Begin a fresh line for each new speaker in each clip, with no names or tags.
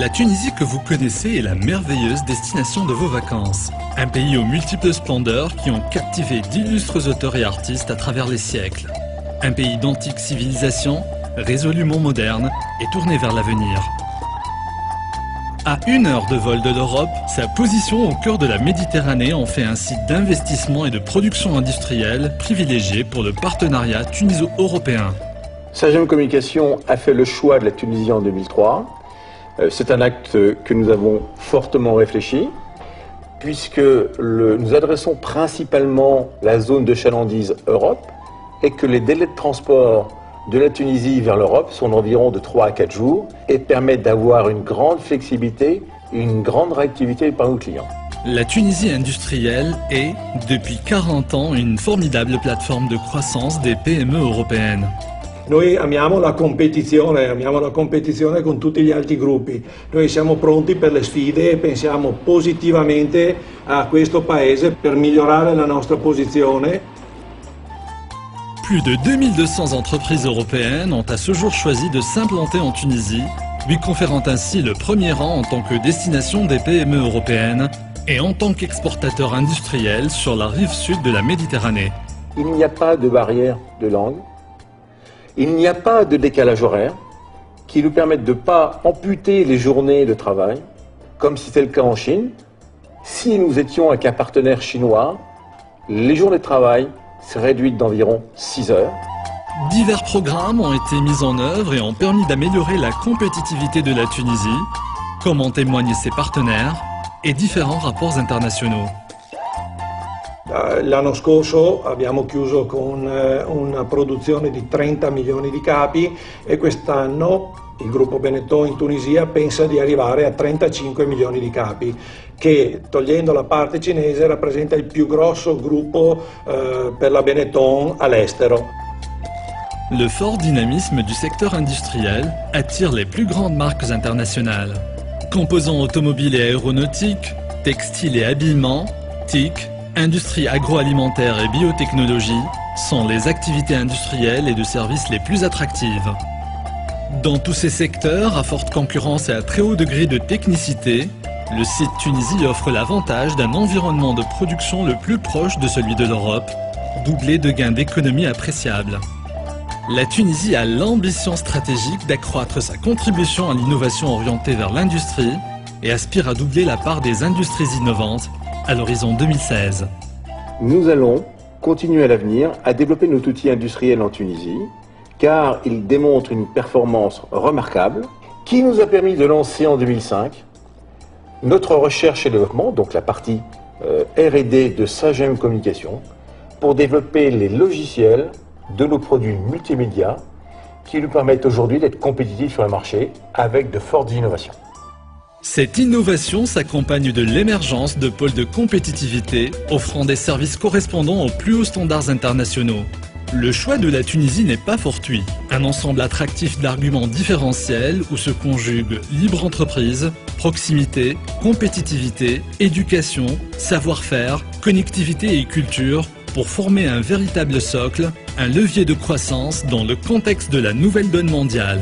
La Tunisie que vous connaissez est la merveilleuse destination de vos vacances. Un pays aux multiples splendeurs qui ont captivé d'illustres auteurs et artistes à travers les siècles. Un pays d'antique civilisation, résolument moderne et tourné vers l'avenir. À 1 heure de vol de l'Europe, sa position au cœur de la Méditerranée en fait un site d'investissement et de production industrielle privilégié pour le partenariat tuniso-européen.
Sagem Communication a fait le choix de la Tunisie en 2003. C'est un acte que nous avons fortement réfléchi, puisque nous adressons principalement la zone de chalandise Europe et que les délais de transport de la Tunisie vers l'Europe sont d'environ de 3 à 4 jours et permettent d'avoir une grande flexibilité et une grande réactivité par nos clients.
La Tunisie industrielle est, depuis 40 ans, une formidable plateforme de croissance des PME européennes.
Noi amiamo la competizione con tutti gli altri gruppi. Noi siamo pronti per le sfide e pensiamo positivamente a questo paese per migliorare la nostra posizione.
Plus de 2200 entreprises européennes ont à ce jour choisi de s'implanter en Tunisie, lui conférant ainsi le premier rang en tant que destination des PME européennes et en tant qu'exportateur industriel sur la rive sud de la Méditerranée.
Il n'y a pas de barrière de langue. Il n'y a pas de décalage horaire qui nous permette de ne pas amputer les journées de travail, comme c'était le cas en Chine. Si nous étions avec un partenaire chinois, les journées de travail seraient réduites d'environ 6 heures.
Divers programmes ont été mis en œuvre et ont permis d'améliorer la compétitivité de la Tunisie, comme en témoignent ses partenaires et différents rapports internationaux.
L'anno scorso abbiamo chiuso con una produzione di 30 milioni di capi e quest'anno il gruppo Benetton in Tunisia pensa di arrivare a 35 milioni di capi, che togliendo la parte cinese rappresenta il più grosso gruppo per la Benetton all'estero.
Le fort dynamisme du secteur industriel attire les plus grandes marques internationales. Composants automobiles et aéronautiques, textiles et habillements, TIC, industrie agroalimentaire et biotechnologie sont les activités industrielles et de services les plus attractives. Dans tous ces secteurs, à forte concurrence et à très haut degré de technicité, le site Tunisie offre l'avantage d'un environnement de production le plus proche de celui de l'Europe, doublé de gains d'économie appréciables. La Tunisie a l'ambition stratégique d'accroître sa contribution à l'innovation orientée vers l'industrie et aspire à doubler la part des industries innovantes à l'horizon 2016.
Nous allons continuer à l'avenir à développer notre outil industriel en Tunisie, car il démontre une performance remarquable qui nous a permis de lancer en 2005 notre recherche et développement, donc la partie R&D de Sagem Communication, pour développer les logiciels de nos produits multimédia qui nous permettent aujourd'hui d'être compétitifs sur le marché avec de fortes innovations.
Cette innovation s'accompagne de l'émergence de pôles de compétitivité offrant des services correspondant aux plus hauts standards internationaux. Le choix de la Tunisie n'est pas fortuit. Un ensemble attractif d'arguments différentiels où se conjuguent libre entreprise, proximité, compétitivité, éducation, savoir-faire, connectivité et culture pour former un véritable socle, un levier de croissance dans le contexte de la nouvelle donne mondiale.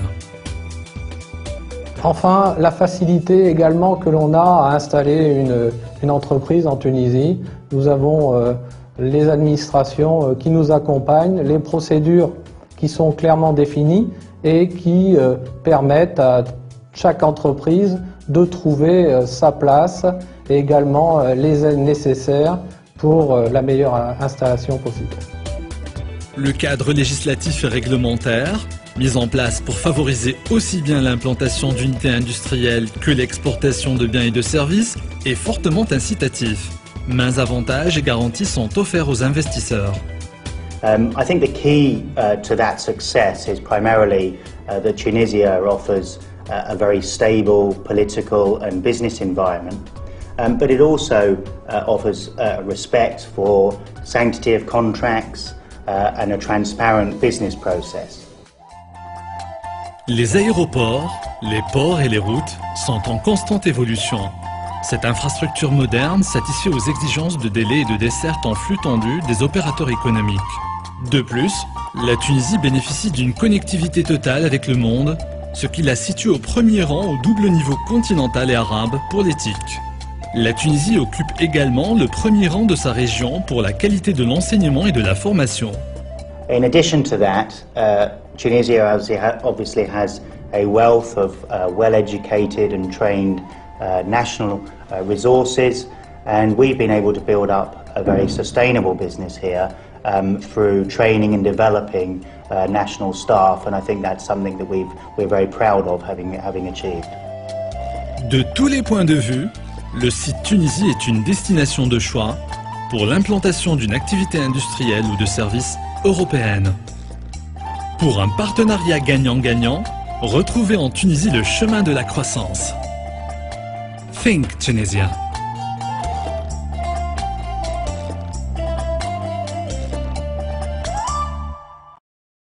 Enfin, la facilité également que l'on a à installer une entreprise en Tunisie. Nous avons les administrations qui nous accompagnent, les procédures qui sont clairement définies et qui permettent à chaque entreprise de trouver sa place et également les aides nécessaires pour la meilleure installation possible.
Le cadre législatif et réglementaire, mis en place pour favoriser aussi bien l'implantation d'unités industrielles que l'exportation de biens et de services, est fortement incitatif. Mains avantages et garanties sont offerts aux investisseurs.
I think the key to that success is primarily that Tunisia offers a very stable political and business environment, but it also offers respect for sanctity of contracts and a transparent business process.
Les aéroports, les ports et les routes sont en constante évolution. Cette infrastructure moderne satisfait aux exigences de délai et de desserte en flux tendu des opérateurs économiques. De plus, la Tunisie bénéficie d'une connectivité totale avec le monde, ce qui la situe au premier rang au double niveau continental et arabe pour l'éthique. La Tunisie occupe également le premier rang de sa région pour la qualité de l'enseignement et de la formation.
In addition to that, Tunisia obviously has a wealth of well-educated and trained national resources, and we've been able to build up a very sustainable business here through training and developing national staff, and I think that's something that we're very proud of having achieved.
De tous les points de vue, le site Tunisie est une destination de choix pour l'implantation d'une activité industrielle ou de services européenne. Pour un partenariat gagnant-gagnant, retrouvez en Tunisie le chemin de la croissance. Think Tunisia.